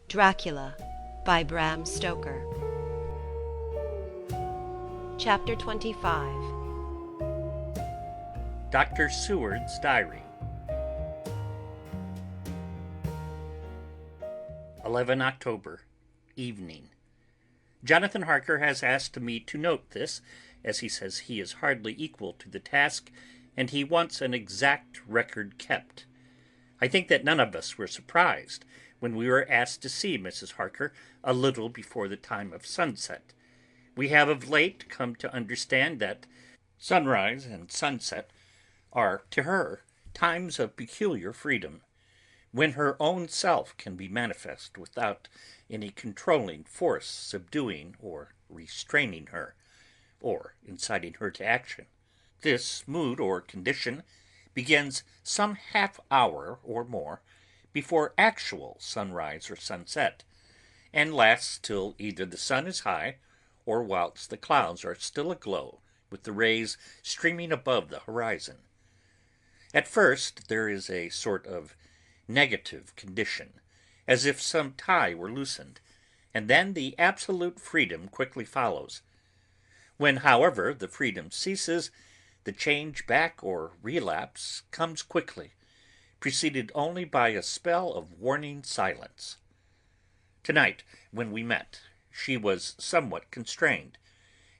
Dracula by Bram Stoker. Chapter 25. Dr. Seward's Diary. 11 October, evening. Jonathan Harker has asked me to note this, as he says he is hardly equal to the task, and he wants an exact record kept. I think that none of us were surprised when we were asked to see Mrs. Harker a little before the time of sunset. We have of late come to understand that sunrise and sunset are, to her, times of peculiar freedom, when her own self can be manifest without any controlling force subduing or restraining her, or inciting her to action. This mood or condition begins some half hour or more before actual sunrise or sunset, and lasts till either the sun is high, or whilst the clouds are still aglow with the rays streaming above the horizon. At first there is a sort of negative condition, as if some tie were loosened, and then the absolute freedom quickly follows. When, however, the freedom ceases, the change back or relapse comes quickly, preceded only by a spell of warning silence. Tonight, when we met, she was somewhat constrained,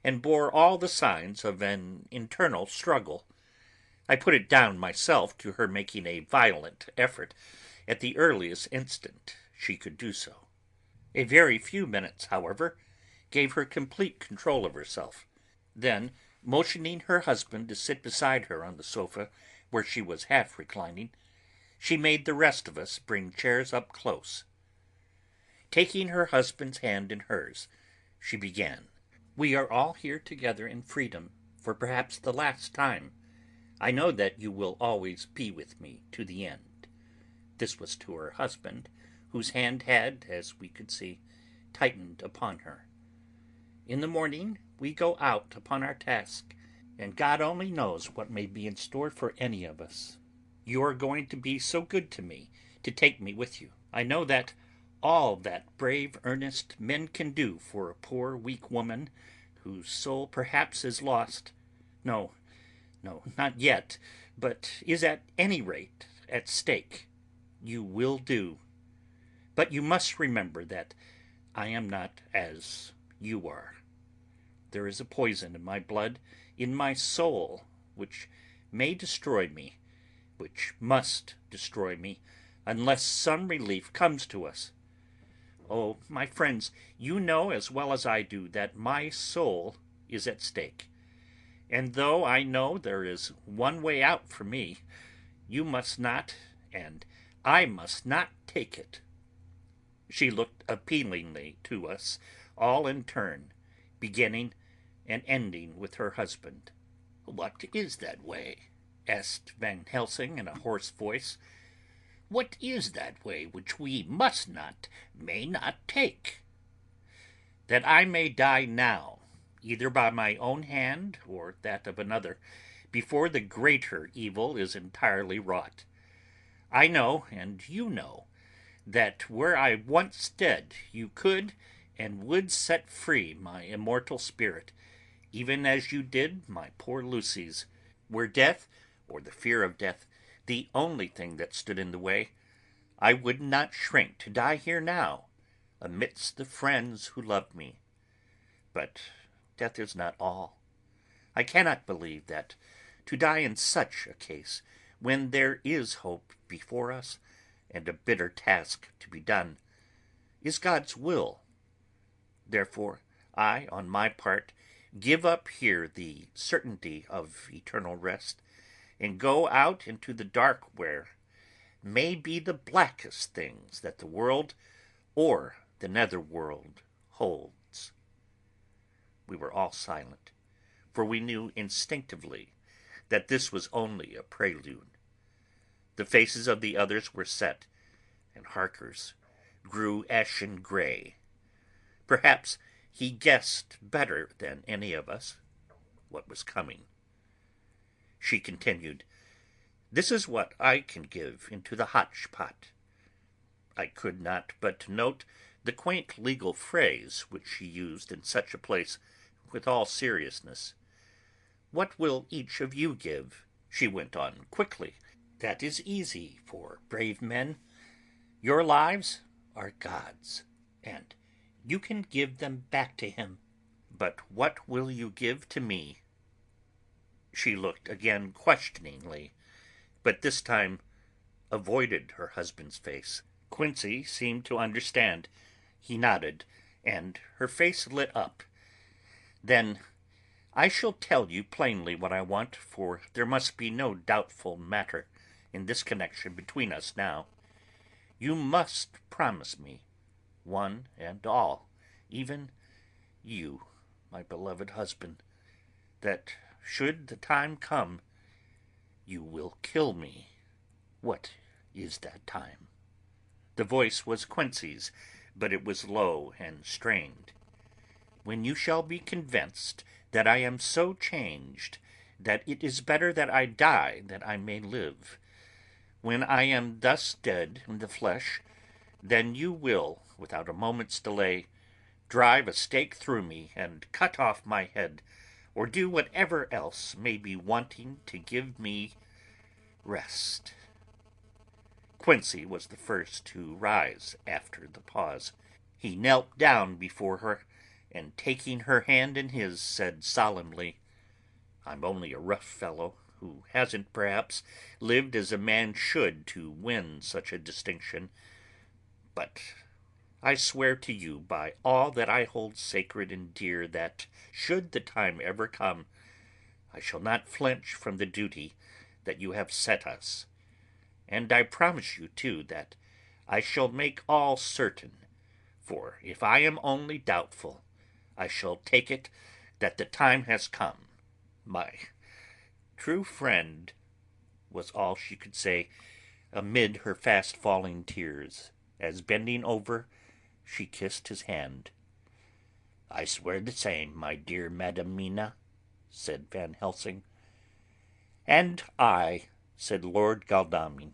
and bore all the signs of an internal struggle. I put it down myself to her making a violent effort at the earliest instant she could do so. A very few minutes, however, gave her complete control of herself. Then, motioning her husband to sit beside her on the sofa where she was half reclining, she made the rest of us bring chairs up close. Taking her husband's hand in hers, she began. "We are all here together in freedom for perhaps the last time. I know that you will always be with me to the end." This was to her husband, whose hand had, as we could see, tightened upon her. "In the morning we go out upon our task, and God only knows what may be in store for any of us. You are going to be so good to me to take me with you. I know that all that brave, earnest men can do for a poor, weak woman, whose soul perhaps is lost, no, not yet, but is at any rate at stake, you will do. But you must remember that I am not as you are. There is a poison in my blood, in my soul, which may destroy me, which must destroy me, unless some relief comes to us. Oh, my friends, you know as well as I do that my soul is at stake. And though I know there is one way out for me, you must not, and I must not take it." She looked appealingly to us all in turn, beginning and ending with her husband. "What is that way?" asked Van Helsing in a hoarse voice. "What is that way which we must not, may not take?" "That I may die now, either by my own hand or that of another, before the greater evil is entirely wrought. I know, and you know, that were I once dead, you could and would set free my immortal spirit, even as you did my poor Lucy's. Were death, or the fear of death, the only thing that stood in the way, I would not shrink to die here now, amidst the friends who love me. But death is not all. I cannot believe that to die in such a case, when there is hope before us, and a bitter task to be done, is God's will. Therefore, I, on my part, give up here the certainty of eternal rest, and go out into the dark where may be the blackest things that the world or the nether world holds." We were all silent, for we knew instinctively that this was only a prelude. The faces of the others were set, and Harker's grew ashen gray. Perhaps he guessed better than any of us what was coming. She continued, "This is what I can give into the hotch-pot. I could not but note the quaint legal phrase which she used in such a place with all seriousness. "What will each of you give?" she went on quickly. "That is easy for brave men. Your lives are God's, and you can give them back to him. But what will you give to me?" She looked again questioningly, but this time avoided her husband's face. Quincey seemed to understand. He nodded, and her face lit up. "Then I shall tell you plainly what I want, for there must be no doubtful matter in this connection between us now. You must promise me, one and all, even you, my beloved husband, that should the time come, you will kill me. What is that time?" The voice was Quincey's, but it was low and strained. "When you shall be convinced that I am so changed that it is better that I die that I may live. When I am thus dead in the flesh, then you will, without a moment's delay, drive a stake through me and cut off my head, or do whatever else may be wanting to give me rest." Quincey was the first to rise after the pause. He knelt down before her, and taking her hand in his, said solemnly, "I'm only a rough fellow, who hasn't perhaps lived as a man should to win such a distinction, but I swear to you by all that I hold sacred and dear that, should the time ever come, I shall not flinch from the duty that you have set us. And I promise you, too, that I shall make all certain, for if I am only doubtful, I shall take it that the time has come. My true friend," was all she could say amid her fast-falling tears, as bending over, she kissed his hand. "I swear the same, my dear Madam Mina," said Van Helsing. "And I," said Lord Godalming,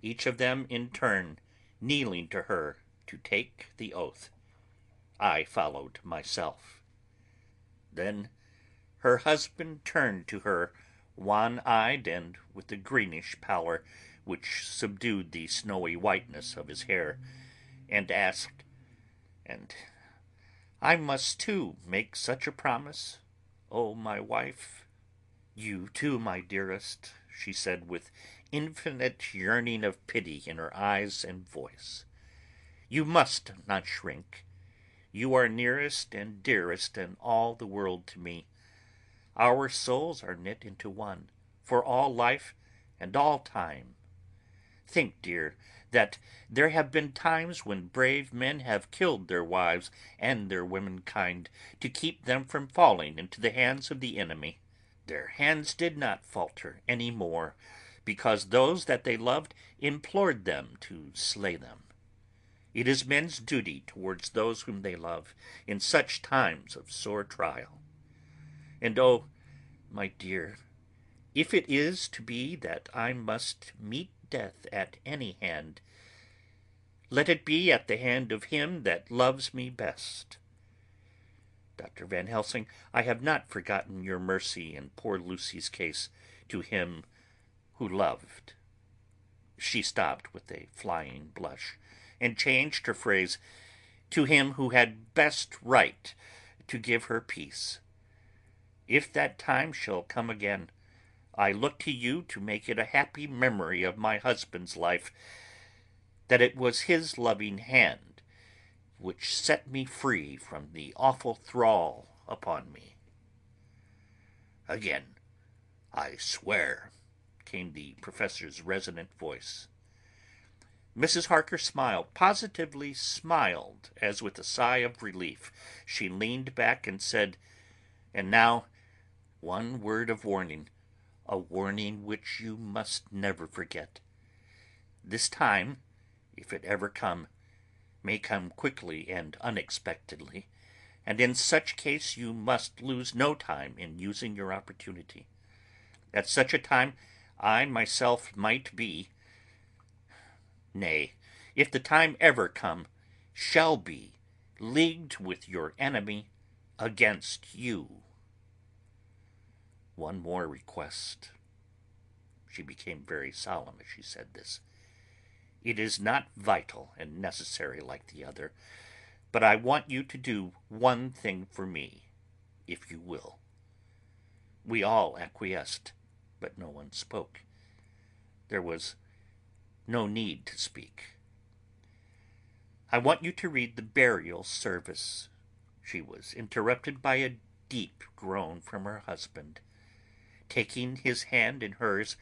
each of them in turn kneeling to her to take the oath. I followed myself. Then her husband turned to her, wan-eyed and with a greenish pallor which subdued the snowy whiteness of his hair, and asked, "And I must too make such a promise, O my wife?" "You too, my dearest," she said with infinite yearning of pity in her eyes and voice. "You must not shrink. You are nearest and dearest in all the world to me. Our souls are knit into one, for all life and all time. Think, dear, that there have been times when brave men have killed their wives and their womenkind to keep them from falling into the hands of the enemy. Their hands did not falter any more, because those that they loved implored them to slay them. It is men's duty towards those whom they love in such times of sore trial. And oh, my dear, if it is to be that I must meet death at any hand, let it be at the hand of him that loves me best. Dr. Van Helsing, I have not forgotten your mercy in poor Lucy's case to him who loved." She stopped with a flying blush, and changed her phrase, "to him who had best right to give her peace. If that time shall come again, I look to you to make it a happy memory of my husband's life, that it was his loving hand which set me free from the awful thrall upon me." "Again, I swear," came the professor's resonant voice. Mrs. Harker smiled, positively smiled, as with a sigh of relief she leaned back and said, "And now, one word of warning, a warning which you must never forget. This time, if it ever come, may come quickly and unexpectedly, and in such case you must lose no time in using your opportunity. At such a time I myself might be, nay, if the time ever come, shall be leagued with your enemy against you. One more request. She became very solemn as she said this. It is not vital and necessary like the other, but I want you to do one thing for me, if you will. We all acquiesced, but no one spoke. There was no need to speak. I want you to read the burial service. She was interrupted by a deep groan from her husband. Taking his hand in hers,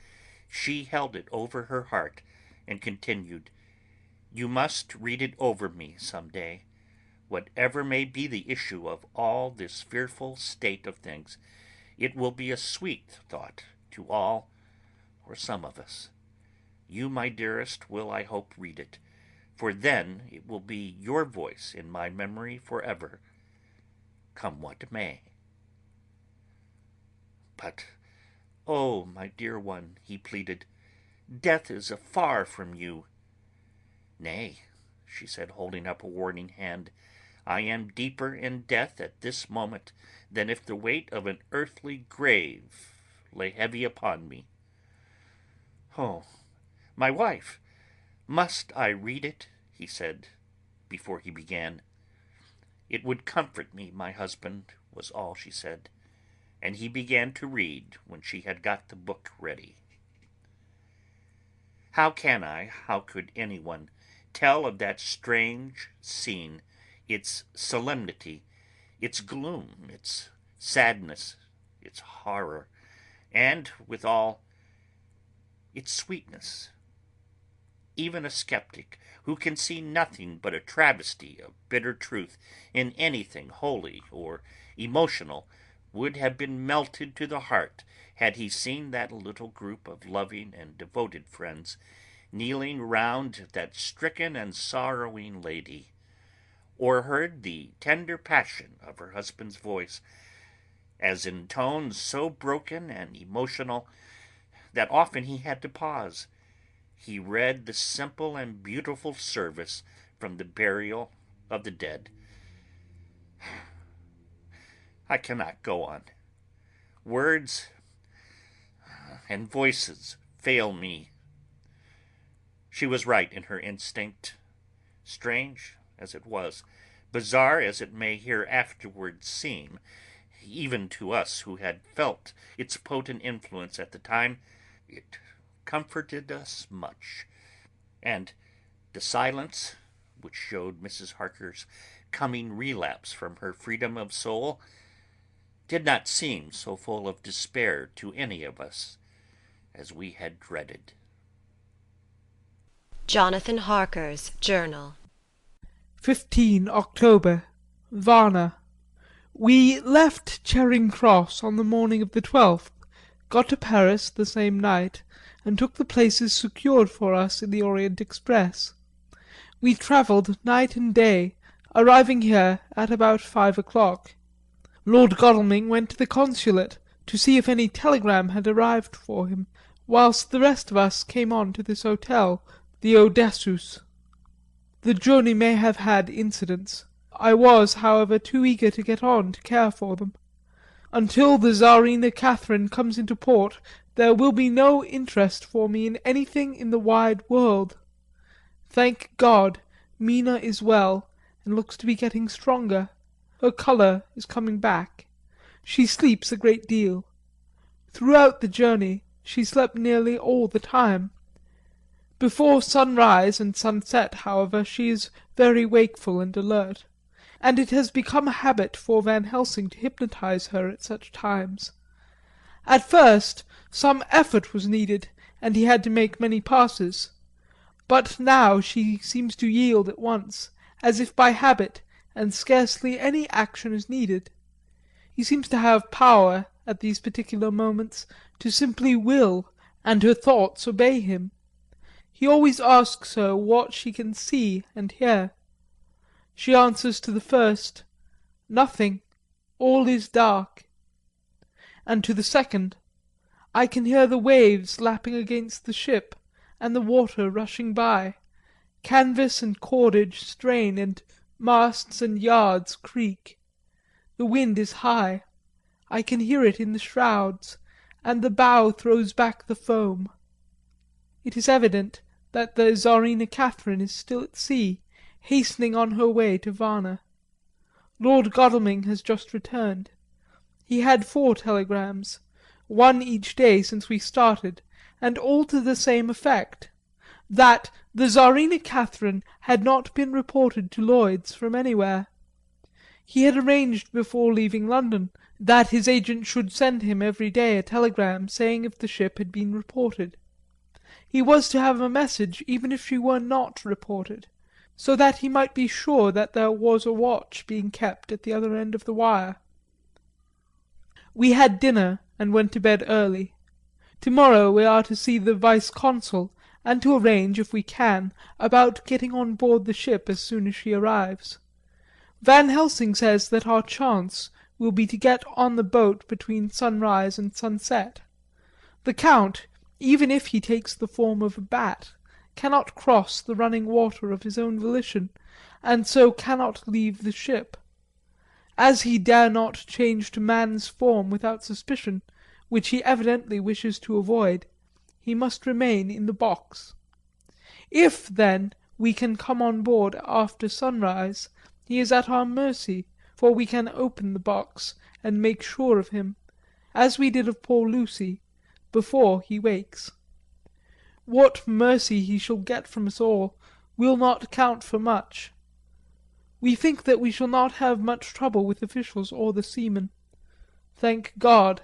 she held it over her heart and continued, "You must read it over me some day. Whatever may be the issue of all this fearful state of things, it will be a sweet thought to all or some of us. You, my dearest, will, I hope, read it, for then it will be your voice in my memory forever, come what may." "But, oh, my dear one," he pleaded, "death is afar from you." "Nay," she said, holding up a warning hand, "I am deeper in death at this moment than if the weight of an earthly grave lay heavy upon me." "Oh, my wife, must I read it?" he said, before he began. "It would comfort me, my husband," was all she said, and he began to read when she had got the book ready. How could anyone tell of that strange scene, its solemnity, its gloom, its sadness, its horror, and, withal, its sweetness? Even a skeptic, who can see nothing but a travesty of bitter truth in anything holy or emotional, would have been melted to the heart had he seen that little group of loving and devoted friends kneeling round that stricken and sorrowing lady, or heard the tender passion of her husband's voice, as in tones so broken and emotional that often he had to pause, he read the simple and beautiful service from the burial of the dead. I cannot go on. Words and voices fail me. She was right in her instinct. Strange as it was, bizarre as it may hereafterward seem, even to us who had felt its potent influence at the time, it comforted us much, and the silence, which showed Mrs. Harker's coming relapse from her freedom of soul, did not seem so full of despair to any of us as we had dreaded. Jonathan Harker's Journal. 15 October, Varna. We left Charing Cross on the morning of the 12th, got to Paris the same night, and took the places secured for us in the Orient Express. We travelled night and day, arriving here at about 5 o'clock. Lord Godalming went to the consulate to see if any telegram had arrived for him, whilst the rest of us came on to this hotel, the Odessus. The journey may have had incidents. I was, however, too eager to get on to care for them. Until the Tsarina Catherine comes into port, there will be no interest for me in anything in the wide world. Thank God, Mina is well, and looks to be getting stronger. Her colour is coming back. She sleeps a great deal. Throughout the journey she slept nearly all the time. Before sunrise and sunset, however, she is very wakeful and alert, and it has become a habit for Van Helsing to hypnotise her at such times. At first some effort was needed, and he had to make many passes, but now she seems to yield at once, as if by habit, and scarcely any action is needed. He seems to have power, at these particular moments, to simply will, and her thoughts obey him. He always asks her what she can see and hear. She answers to the first, "Nothing, all is dark," and to the second, "I can hear the waves lapping against the ship, and the water rushing by. Canvas and cordage strain and masts and yards creak. The wind is high. I can hear it in the shrouds, and the bow throws back the foam. It is evident that the Tsarina Catherine is still at sea, hastening on her way to Varna. Lord Godalming has just returned. He had 4 telegrams, one each day since we started, and all to the same effect, that the Tsarina Catherine had not been reported to Lloyd's from anywhere. He had arranged before leaving London that his agent should send him every day a telegram saying if the ship had been reported. He was to have a message even if she were not reported, so that he might be sure that there was a watch being kept at the other end of the wire. We had dinner and went to bed early. Tomorrow we are to see the Vice-Consul, and to arrange, if we can, about getting on board the ship as soon as she arrives. Van Helsing says that our chance will be to get on the boat between sunrise and sunset. The Count, even if he takes the form of a bat, cannot cross the running water of his own volition, and so cannot leave the ship. As he dare not change to man's form without suspicion, which he evidently wishes to avoid, he must remain in the box. If, then, we can come on board after sunrise, he is at our mercy, for we can open the box and make sure of him, as we did of poor Lucy, before he wakes. What mercy he shall get from us all will not count for much. We think that we shall not have much trouble with officials or the seamen. Thank God!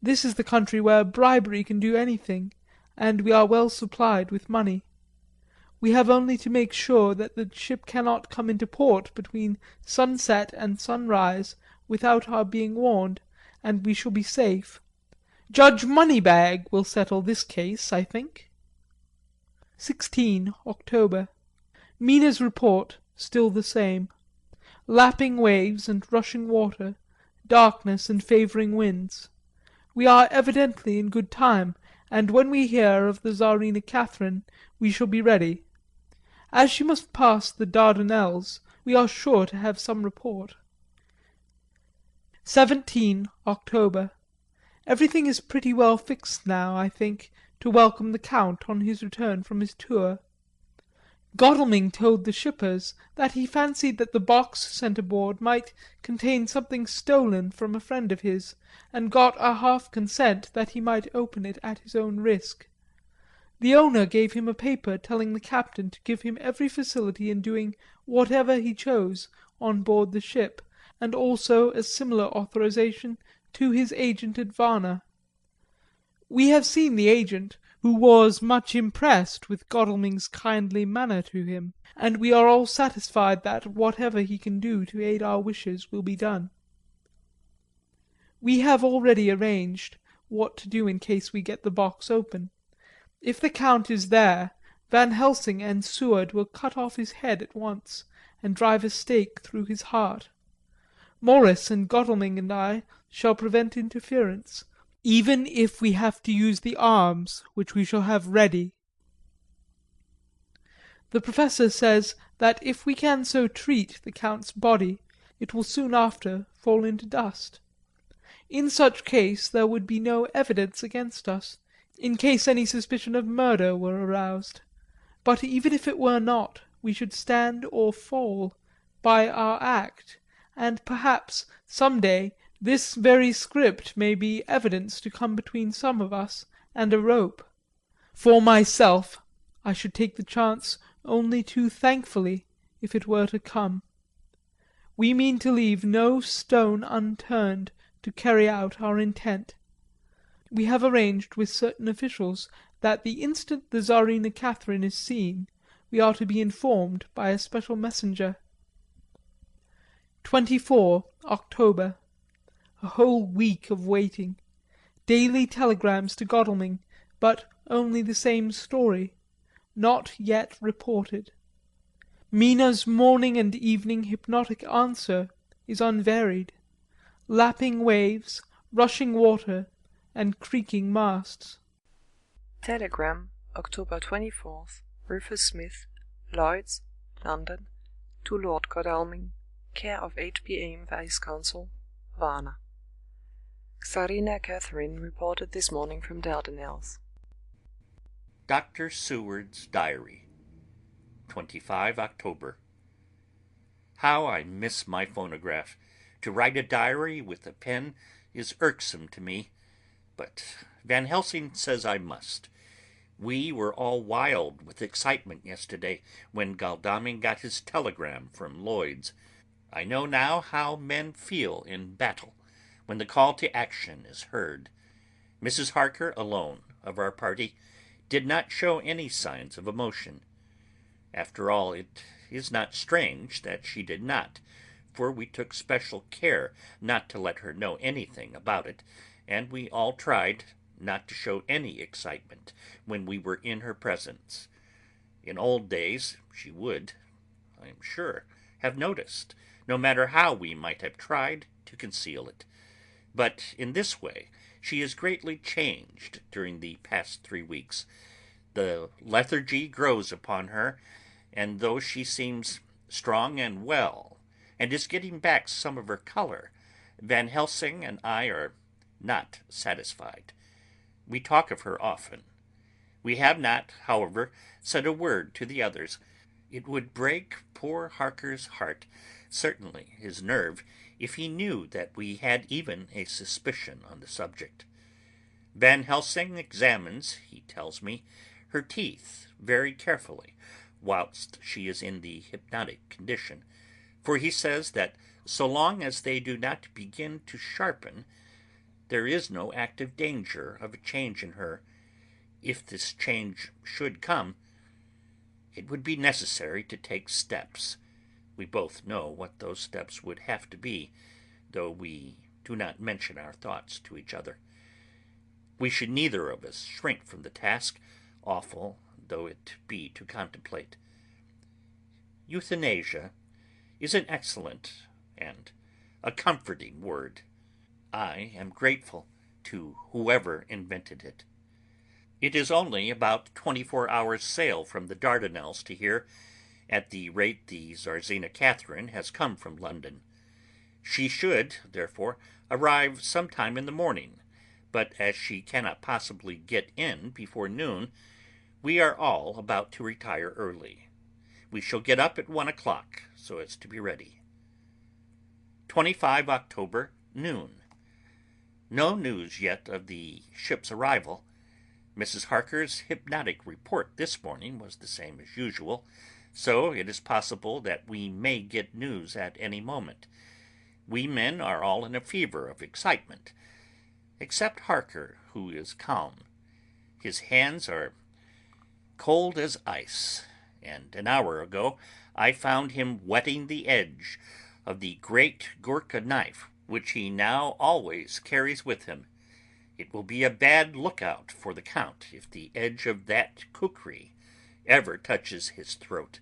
This is the country where bribery can do anything, and we are well supplied with money. We have only to make sure that the ship cannot come into port between sunset and sunrise without our being warned, and we shall be safe. Judge Moneybag will settle this case, I think. 16 October. Mina's report still the same. Lapping waves and rushing water, darkness and favouring winds. We are evidently in good time, and when we hear of the Tsarina Catherine we shall be ready. As she must pass the Dardanelles, we are sure to have some report. 17 October. Everything is pretty well fixed now, I think, to welcome the Count on his return from his tour. Godalming told the shippers that he fancied that the box sent aboard might contain something stolen from a friend of his, and got a half consent that he might open it at his own risk. The owner gave him a paper telling the captain to give him every facility in doing whatever he chose on board the ship, and also a similar authorization to his agent at Varna. We have seen the agent, who was much impressed with Godalming's kindly manner to him, and we are all satisfied that whatever he can do to aid our wishes will be done. We have already arranged what to do in case we get the box open. If the Count is there, Van Helsing and Seward will cut off his head at once, and drive a stake through his heart. Morris and Godalming and I shall prevent interference, even if we have to use the arms which we shall have ready. The Professor says that if we can so treat the Count's body, it will soon after fall into dust. In such case there would be no evidence against us, in case any suspicion of murder were aroused. But even if it were not, we should stand or fall by our act, and perhaps some day this very script may be evidence to come between some of us and a rope. For myself, I should take the chance only too thankfully if it were to come. We mean to leave no stone unturned to carry out our intent. We have arranged with certain officials that the instant the Tsarina Catherine is seen, we are to be informed by a special messenger. 24 October. A whole week of waiting. Daily telegrams to Godalming, but only the same story. Not yet reported. Mina's morning and evening hypnotic answer is unvaried. Lapping waves, rushing water, and creaking masts. Telegram, October 24th, Rufus Smith, Lloyd's, London, to Lord Godalming, care of H.B.M. Vice-Consul, Varna. Czarina Catherine reported this morning from Dardanelles. Dr. Seward's Diary, 25 October. How I miss my phonograph. To write a diary with a pen is irksome to me, but Van Helsing says I must. We were all wild with excitement yesterday when Godalming got his telegram from Lloyd's. I know now how men feel in battle when the call to action is heard. Mrs. Harker alone of our party did not show any signs of emotion. After all, it is not strange that she did not, for we took special care not to let her know anything about it, and we all tried not to show any excitement when we were in her presence. In old days she would, I am sure, have noticed, no matter how we might have tried to conceal it. But in this way she is greatly changed during the past 3 weeks. The lethargy grows upon her, and though she seems strong and well, and is getting back some of her color, Van Helsing and I are not satisfied. We talk of her often. We have not, however, said a word to the others. It would break poor Harker's heart, certainly his nerve, if he knew that we had even a suspicion on the subject. Van Helsing examines, he tells me, her teeth very carefully whilst she is in the hypnotic condition, for he says that so long as they do not begin to sharpen, there is no active danger of a change in her. If this change should come, it would be necessary to take steps. We both know what those steps would have to be, though we do not mention our thoughts to each other. We should neither of us shrink from the task, awful though it be to contemplate. Euthanasia is an excellent and a comforting word. I am grateful to whoever invented it. It is only about 24 hours' sail from the Dardanelles to here, at the rate the Czarina Catherine has come from London. She should, therefore, arrive sometime in the morning, but as she cannot possibly get in before noon, we are all about to retire early. We shall get up at 1 o'clock, so as to be ready. 25 October, noon. No news yet of the ship's arrival. Mrs. Harker's hypnotic report this morning was the same as usual, so it is possible that we may get news at any moment. We men are all in a fever of excitement, except Harker, who is calm. His hands are cold as ice, and an hour ago I found him whetting the edge of the great Gurkha knife which he now always carries with him. It will be a bad lookout for the Count if the edge of that kukri ever touches his throat,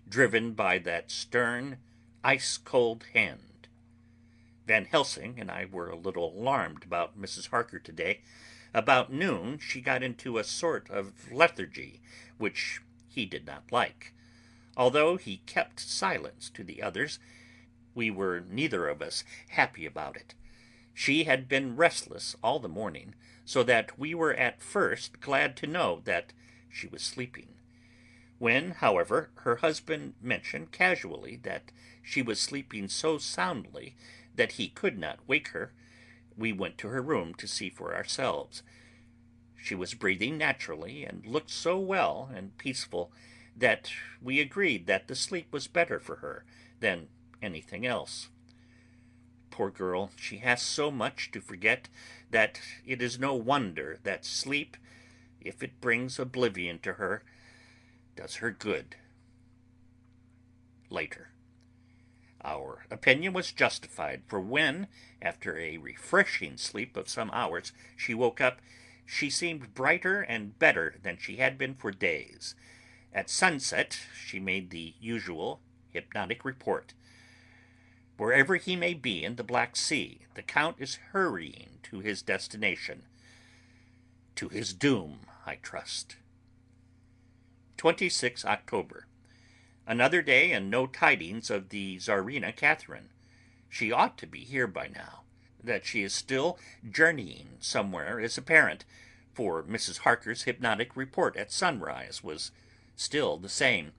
driven by that stern, ice-cold hand. Van Helsing and I were a little alarmed about Mrs. Harker today. About noon she got into a sort of lethargy, which he did not like. Although he kept silence to the others, we were neither of us happy about it. She had been restless all the morning, so that we were at first glad to know that she was sleeping. When, however, her husband mentioned casually that she was sleeping so soundly that he could not wake her, we went to her room to see for ourselves. She was breathing naturally and looked so well and peaceful that we agreed that the sleep was better for her than anything else. Poor girl, she has so much to forget that it is no wonder that sleep, if it brings oblivion to her, does her good. Later. Our opinion was justified, for when, after a refreshing sleep of some hours, she woke up, she seemed brighter and better than she had been for days. At sunset she made the usual hypnotic report. Wherever he may be in the Black Sea, the Count is hurrying to his destination. To his doom, I trust. 26 October. Another day and no tidings of the Tsarina Catherine. She ought to be here by now. That she is still journeying somewhere is apparent, for Mrs. Harker's hypnotic report at sunrise was still the same.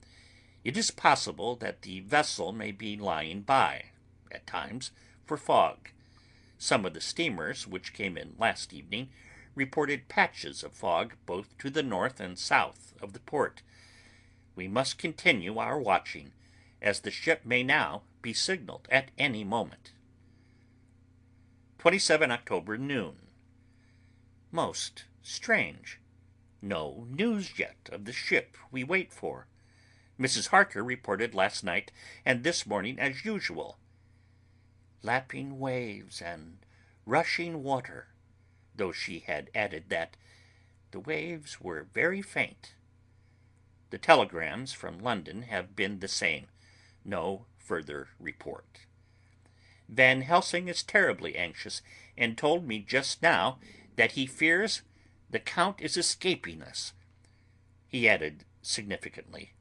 It is possible that the vessel may be lying by, at times, for fog. Some of the steamers which came in last evening reported patches of fog both to the north and south of the port. We must continue our watching, as the ship may now be signaled at any moment. 27 October noon. Most strange. No news yet of the ship we wait for. Mrs. Harker reported last night and this morning as usual. Lapping waves and rushing water, though she had added that the waves were very faint. The telegrams from London have been the same. No further report. Van Helsing is terribly anxious, and told me just now that he fears the Count is escaping us. He added significantly,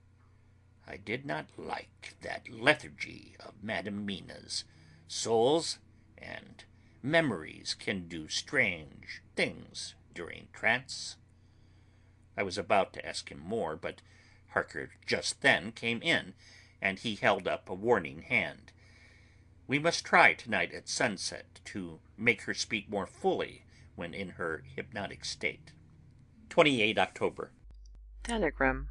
I did not like that lethargy of Madam Mina's. Souls and memories can do strange things during trance. I was about to ask him more, but Harker just then came in, and he held up a warning hand. We must try tonight at sunset to make her speak more fully when in her hypnotic state. 28 October. Telegram.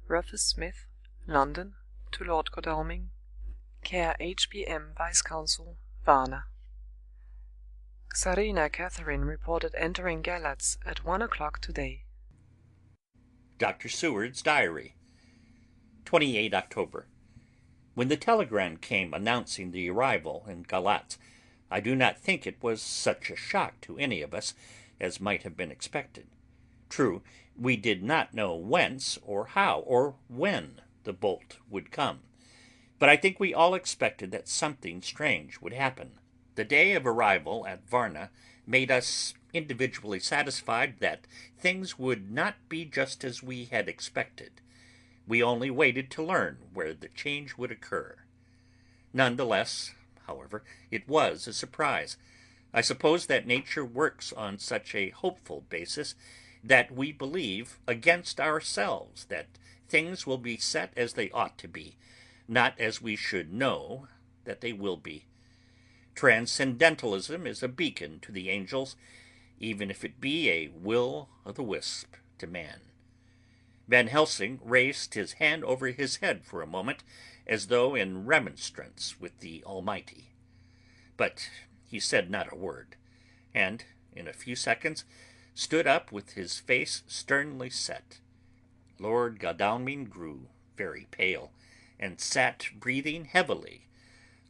Rufus Smith, London, to Lord Godalming, Care HBM Vice Consul, Varna. Tsarina Catherine reported entering Galatz at 1 o'clock today. Dr. Seward's diary. 28 October. When the telegram came announcing the arrival in Galatz, I do not think it was such a shock to any of us as might have been expected. True, we did not know whence or how or when the bolt would come, but I think we all expected that something strange would happen. The day of arrival at Varna made us individually satisfied that things would not be just as we had expected. We only waited to learn where the change would occur. None the less, however, it was a surprise. I suppose that nature works on such a hopeful basis that we believe against ourselves that things will be set as they ought to be, not as we should know that they will be. Transcendentalism is a beacon to the angels, even if it be a will-o'-the-wisp to man. Van Helsing raised his hand over his head for a moment, as though in remonstrance with the Almighty. But he said not a word, and in a few seconds stood up with his face sternly set. Lord Godalming grew very pale, and sat breathing heavily.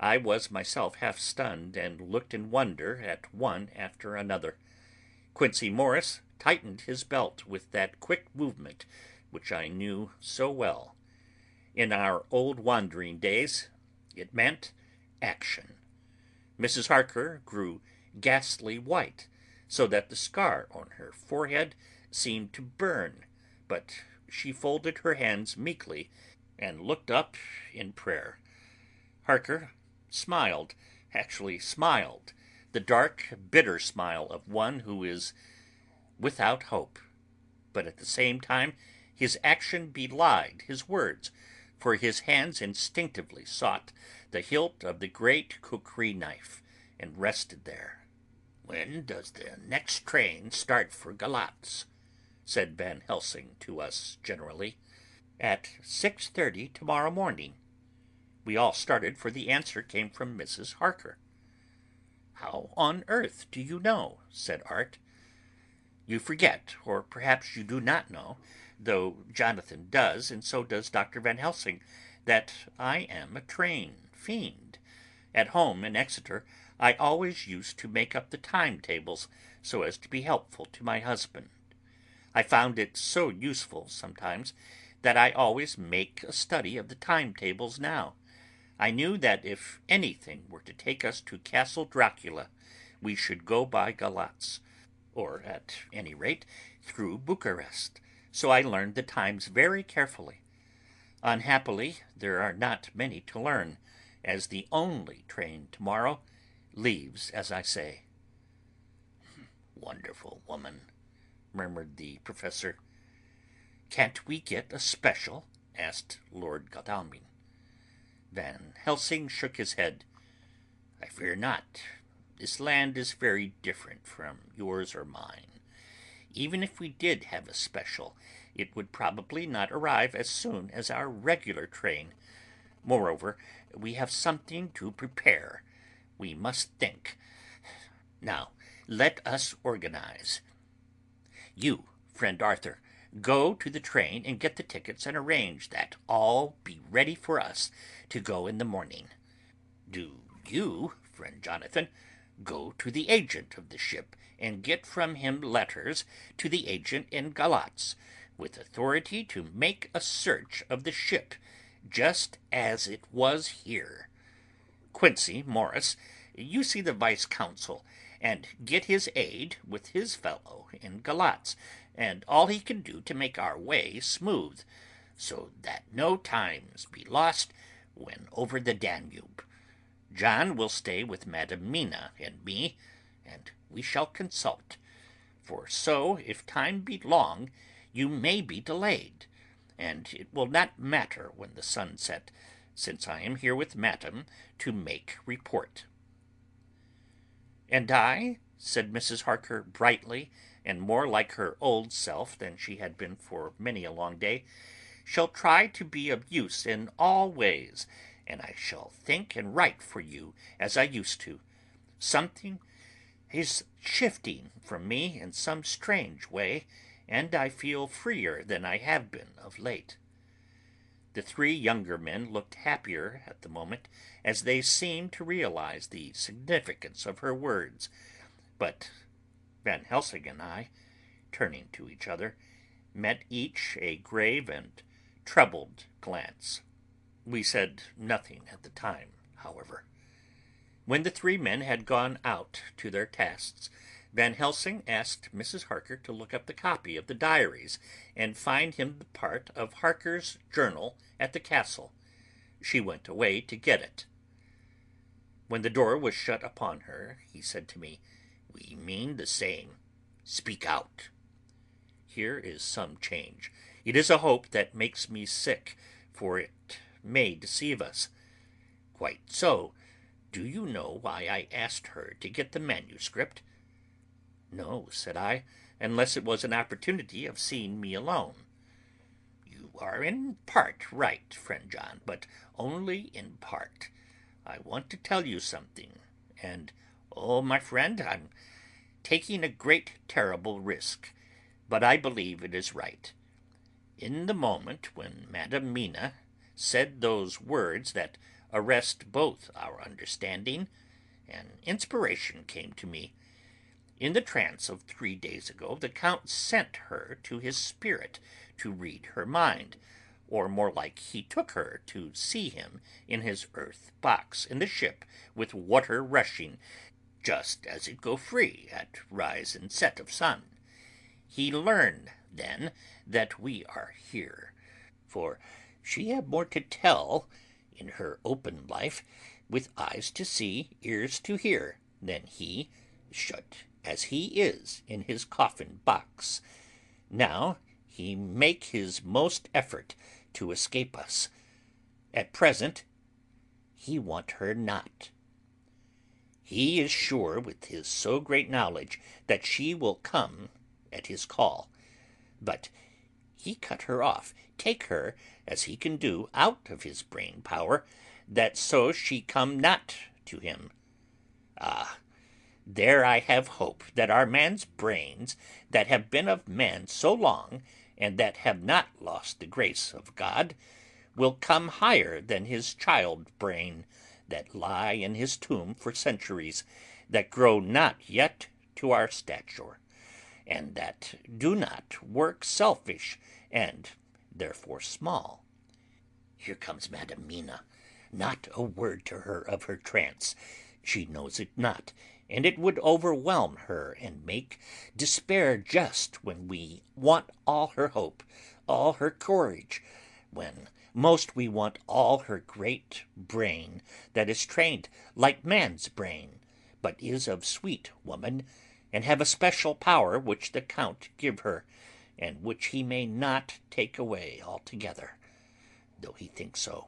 I was myself half stunned, and looked in wonder at one after another. Quincey Morris tightened his belt with that quick movement which I knew so well. In our old wandering days, it meant action. Mrs. Harker grew ghastly white, so that the scar on her forehead seemed to burn, but she folded her hands meekly and looked up in prayer. Harker smiled, actually smiled, the dark, bitter smile of one who is without hope, but at the same time his action belied his words, for his hands instinctively sought the hilt of the great kukri knife, and rested there. "When does the next train start for Galatz?" said Van Helsing to us generally. "At 6:30 tomorrow morning." We all started, for the answer came from Mrs. Harker. "How on earth do you know?" said Art. "You forget, or perhaps you do not know, though Jonathan does, and so does Dr. Van Helsing, that I am a train fiend. At home in Exeter I always used to make up the timetables so as to be helpful to my husband. I found it so useful sometimes that I always make a study of the timetables now. I knew that if anything were to take us to Castle Dracula, we should go by Galatz, or at any rate through Bucharest, so I learned the times very carefully. Unhappily, there are not many to learn, as the only train tomorrow leaves, as I say." "Wonderful woman," murmured the professor. "Can't we get a special?" asked Lord Godalming. Van Helsing shook his head. "I fear not. This land is very different from yours or mine. Even if we did have a special, it would probably not arrive as soon as our regular train. Moreover, we have something to prepare. We must think. Now, let us organize. You, friend Arthur, go to the train and get the tickets and arrange that all be ready for us to go in the morning. Do you, friend Jonathan, go to the agent of the ship and get from him letters to the agent in Galatz, with authority to make a search of the ship, just as it was here. Quincy Morris, you see the vice-consul, and get his aid with his fellow in Galatz, and all he can do to make our way smooth, so that no times be lost when over the Danube. John will stay with Madam Mina and me, and we shall consult. For so, if time be long, you may be delayed, and it will not matter when the sun set, since I am here with Madam to make report." "And I," said Mrs. Harker brightly, and more like her old self than she had been for many a long day, "shall try to be of use in all ways, and I shall think and write for you as I used to. Something is shifting from me in some strange way, and I feel freer than I have been of late." The three younger men looked happier at the moment, as they seemed to realize the significance of her words, but Van Helsing and I, turning to each other, met each a grave and troubled glance. We said nothing at the time, however. When the three men had gone out to their tasks, Van Helsing asked Mrs. Harker to look up the copy of the diaries and find him the part of Harker's journal at the castle. She went away to get it. When the door was shut upon her, he said to me, "We mean the same. Speak out. Here is some change. It is a hope that makes me sick, for it may deceive us." "Quite so. Do you know why I asked her to get the manuscript?" "No," said I, "unless it was an opportunity of seeing me alone." "You are in part right, friend John, but only in part. I want to tell you something, and, oh, my friend, I'm taking a great terrible risk, but I believe it is right. In the moment when Madam Mina said those words that arrest both our understanding, an inspiration came to me. In the trance of 3 days ago, the Count sent her to his spirit to read her mind, or more like he took her to see him in his earth box in the ship with water rushing, just as it go free at rise and set of sun. He learned then that we are here, for she had more to tell in her open life, with eyes to see, ears to hear, than he, shut as he is in his coffin box. Now he make his most effort to escape us. At present he want her not. He is sure with his so great knowledge that she will come at his call, but he cut her off, take her, as he can do, out of his brain power, that so she come not to him. Ah, there I have hope that our man's brains, that have been of man so long, and that have not lost the grace of God, will come higher than his child brain, that lie in his tomb for centuries, that grow not yet to our stature, and that do not work selfish, and therefore small. Here comes Madam Mina. Not a word to her of her trance. She knows it not, and it would overwhelm her and make despair just when we want all her hope, all her courage, when Most we want all her great brain, that is trained like man's brain, but is of sweet woman, and have a special power which the Count give her, and which he may not take away altogether, though he think so.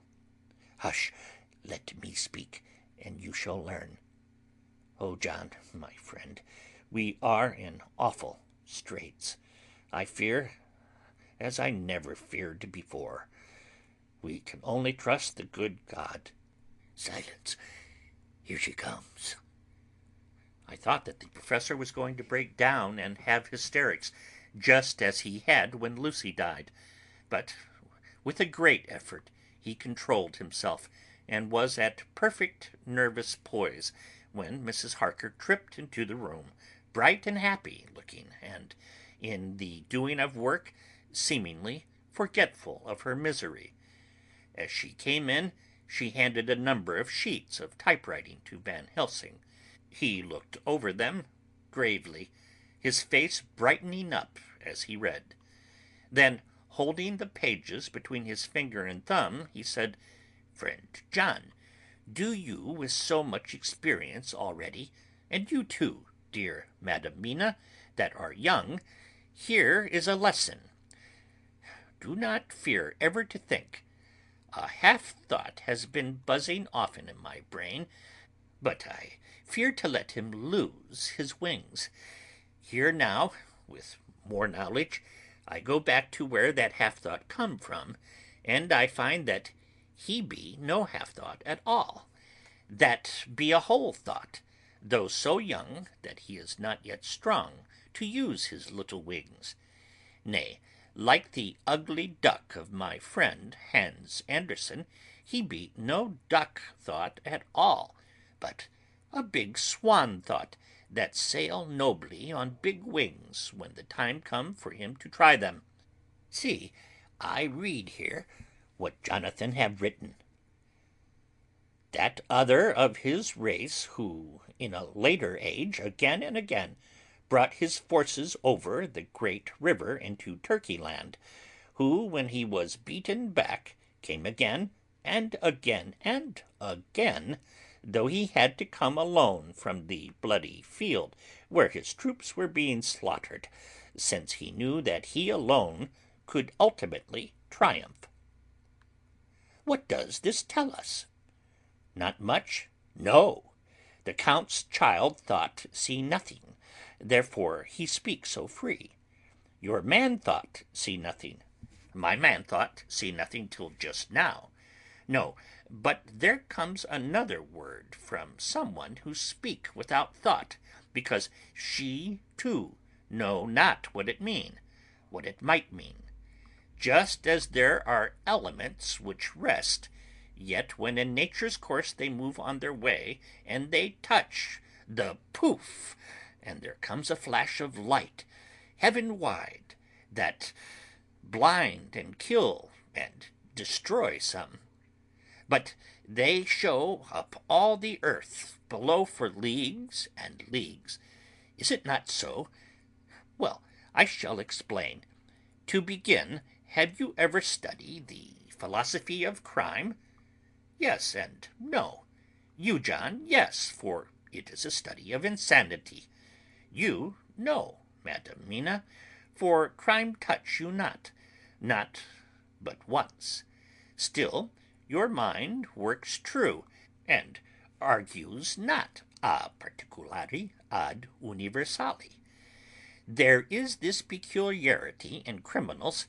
Hush, let me speak, and you shall learn. Oh, John, my friend, we are in awful straits. I fear, as I never feared before. We can only trust the good God. Silence. Here she comes. I thought that the professor was going to break down and have hysterics, just as he had when Lucy died, but with a great effort he controlled himself, and was at perfect nervous poise when Mrs. Harker tripped into the room, bright and happy looking, and, in the doing of work, seemingly forgetful of her misery. As she came in, she handed a number of sheets of typewriting to Van Helsing. He looked over them gravely, his face brightening up as he read. Then, holding the pages between his finger and thumb, he said, "Friend John, do you, with so much experience already, and you too, dear Madam Mina, that are young, here is a lesson. Do not fear ever to think. A half-thought has been buzzing often in my brain, but I fear to let him lose his wings. Here now, with more knowledge, I go back to where that half-thought come from, and I find that he be no half-thought at all, that be a whole thought, though so young that he is not yet strong to use his little wings. Nay, like the ugly duck of my friend Hans Andersen, he be no duck thought at all, but a big swan thought, that sail nobly on big wings when the time come for him to try them. See, I read here what Jonathan have written. That other of his race who, in a later age, again and again, brought his forces over the great river into Turkey land, who, when he was beaten back, came again, and again, and again, though he had to come alone from the bloody field where his troops were being slaughtered, since he knew that he alone could ultimately triumph. What does this tell us? Not much? No. The Count's child thought see nothing, therefore he speaks so free. Your man thought see nothing. My man thought see nothing till just now. No, but there comes another word from someone who speak without thought, because she too know not what it mean, what it might mean. Just as there are elements which rest, yet when in nature's course they move on their way, and they touch the poof, and there comes a flash of light, heaven wide, that blind and kill and destroy some. But they show up all the earth below for leagues and leagues. Is it not so? Well, I shall explain. To begin, have you ever studied the philosophy of crime? Yes and no. You, John, yes, for it is a study of insanity. You, no, Madam Mina, for crime touch you not but once. Still, your mind works true, and argues not a particulari ad universali. There is this peculiarity in criminals.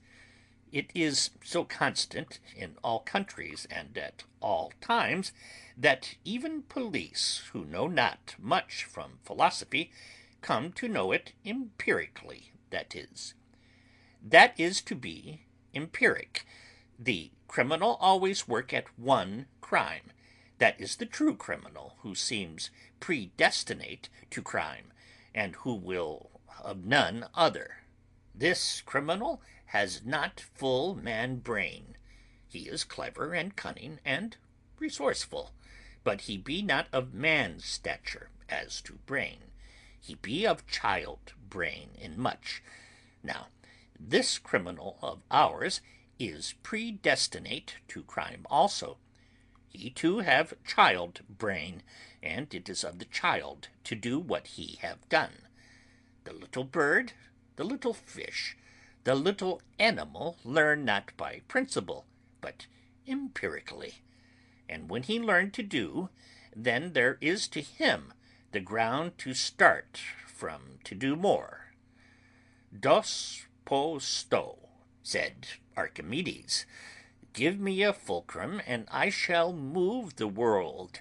It is so constant in all countries and at all times, that even police, who know not much from philosophy, come to know it empirically, that is to be empiric. The criminal always work at one crime. That is the true criminal, who seems predestinate to crime, and who will of none other. This criminal has not full man brain. He is clever and cunning and resourceful, but he be not of man's stature as to brain. He be of child brain in much. Now, this criminal of ours is predestinate to crime also. He too have child brain, and it is of the child to do what he have done. The little bird, the little fish, the little animal learn not by principle, but empirically. And when he learn to do, then there is to him the ground to start from to do more. Dos po sto, said Archimedes. Give me a fulcrum, and I shall move the world.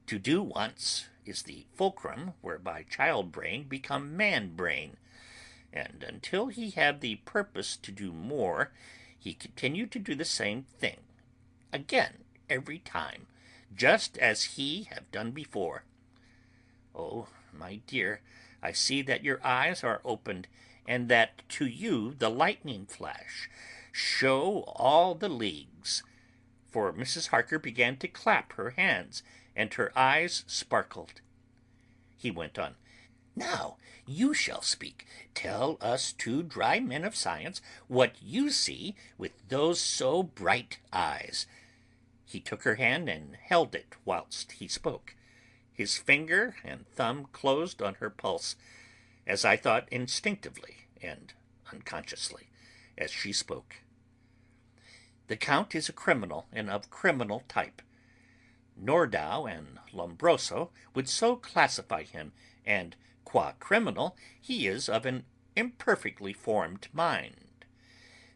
To do once is the fulcrum whereby child brain become man brain, and until he have the purpose to do more, he continue to do the same thing, again every time, just as he have done before. Oh, my dear, I see that your eyes are opened, and that to you the lightning flash show all the leagues. For Mrs. Harker began to clap her hands, and her eyes sparkled. He went on. Now you shall speak. Tell us two dry men of science what you see with those so bright eyes. He took her hand and held it whilst he spoke. His finger and thumb closed on her pulse, as I thought instinctively and unconsciously, as she spoke. The Count is a criminal, and of criminal type. Nordau and Lombroso would so classify him, and qua criminal he is of an imperfectly formed mind.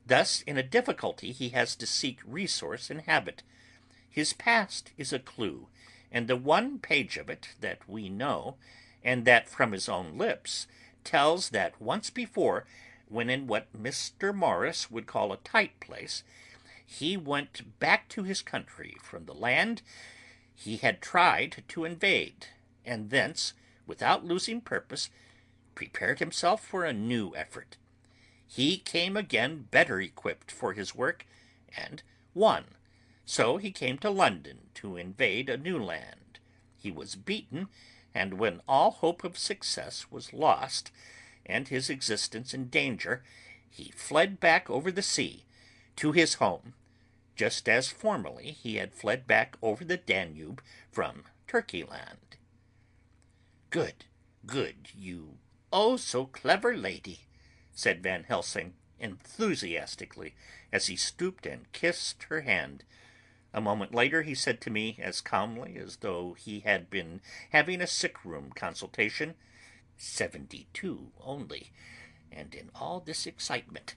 Thus in a difficulty he has to seek resource in habit. His past is a clue, and the one page of it that we know, and that from his own lips, tells that once before, when in what Mr. Morris would call a tight place, he went back to his country from the land he had tried to invade, and thence, without losing purpose, prepared himself for a new effort. He came again better equipped for his work, and won. So he came to London to invade a new land. He was beaten, and when all hope of success was lost, and his existence in danger, he fled back over the sea to his home, just as formerly he had fled back over the Danube from Turkeyland. Good, good, you oh so clever lady, said Van Helsing enthusiastically, as he stooped and kissed her hand. A moment later he said to me, as calmly as though he had been having a sick-room consultation, 72 only, and in all this excitement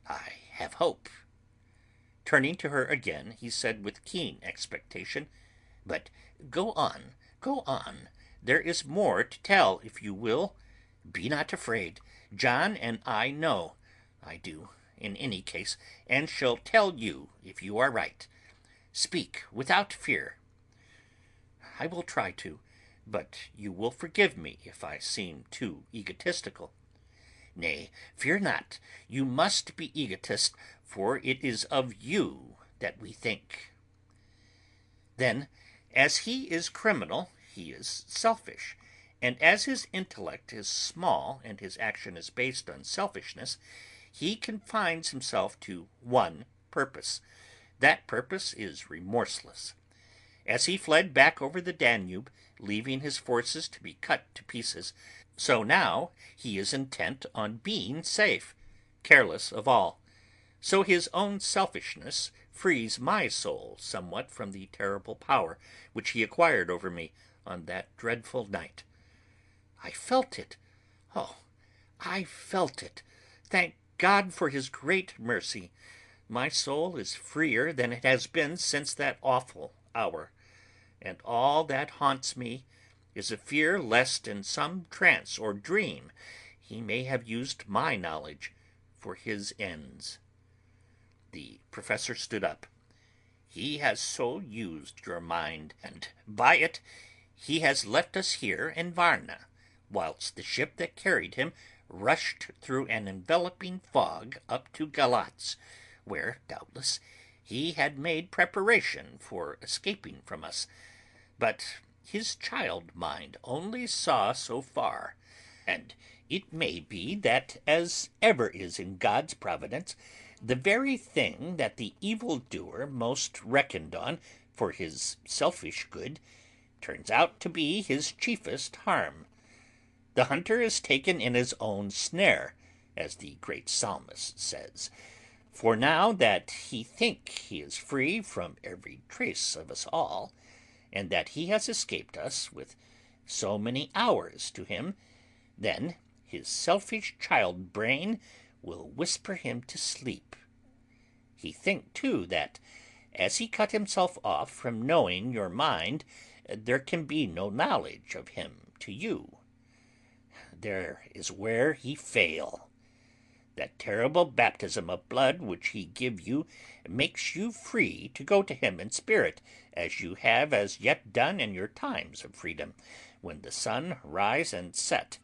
I have hope. Turning to her again, he said with keen expectation, "But go on, go on. There is more to tell, if you will. Be not afraid. John and I know. I do, in any case, and shall tell you if you are right. Speak without fear." "I will try to, but you will forgive me if I seem too egotistical." "Nay, fear not. You must be egotist, for it is of you that we think." "Then, as he is criminal, he is selfish, and as his intellect is small and his action is based on selfishness, he confines himself to one purpose. That purpose is remorseless. As he fled back over the Danube, leaving his forces to be cut to pieces, so now he is intent on being safe, careless of all. So his own selfishness frees my soul somewhat from the terrible power which he acquired over me on that dreadful night. I felt it. Oh, I felt it. Thank God for his great mercy. My soul is freer than it has been since that awful hour, and all that haunts me is a fear lest in some trance or dream he may have used my knowledge for his ends." The professor stood up. "He has so used your mind, and by it he has left us here in Varna, whilst the ship that carried him rushed through an enveloping fog up to Galatz, where, doubtless, he had made preparation for escaping from us. But his child mind only saw so far, and it may be that, as ever is in God's providence, the very thing that the evildoer most reckoned on for his selfish good turns out to be his chiefest harm. The hunter is taken in his own snare, as the great psalmist says, for now that he think he is free from every trace of us all, and that he has escaped us with so many hours to him, then his selfish child brain will whisper him to sleep. He think too that, as he cut himself off from knowing your mind, there can be no knowledge of him to you. There is where he fail. That terrible baptism of blood which he give you makes you free to go to him in spirit, as you have as yet done in your times of freedom, when the sun rise and set.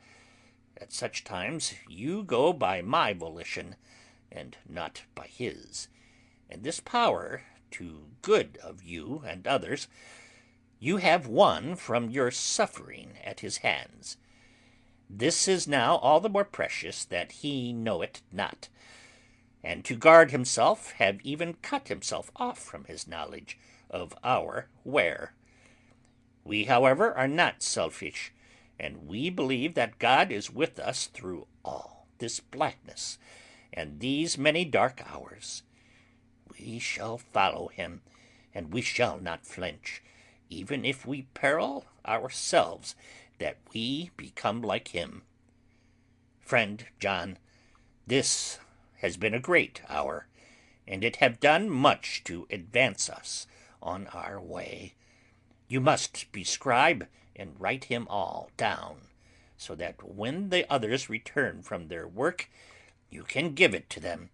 At such times you go by my volition, and not by his. And this power, to good of you and others, you have won from your suffering at his hands. This is now all the more precious that he know it not, and to guard himself have even cut himself off from his knowledge of our where. We, however, are not selfish, and we believe that God is with us through all this blackness and these many dark hours. We shall follow him, and we shall not flinch, even if we peril ourselves that we become like him. Friend John, this has been a great hour, and it have done much to advance us on our way. You must be scribe and write him all down, so that when the others return from their work, you can give it to them.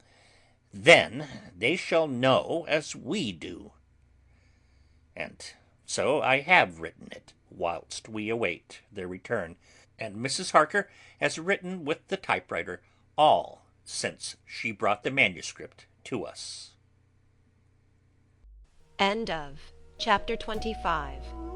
Then they shall know as we do. And so I have written it, whilst we await their return, and Mrs. Harker has written with the typewriter all since she brought the manuscript to us. End of Chapter 25.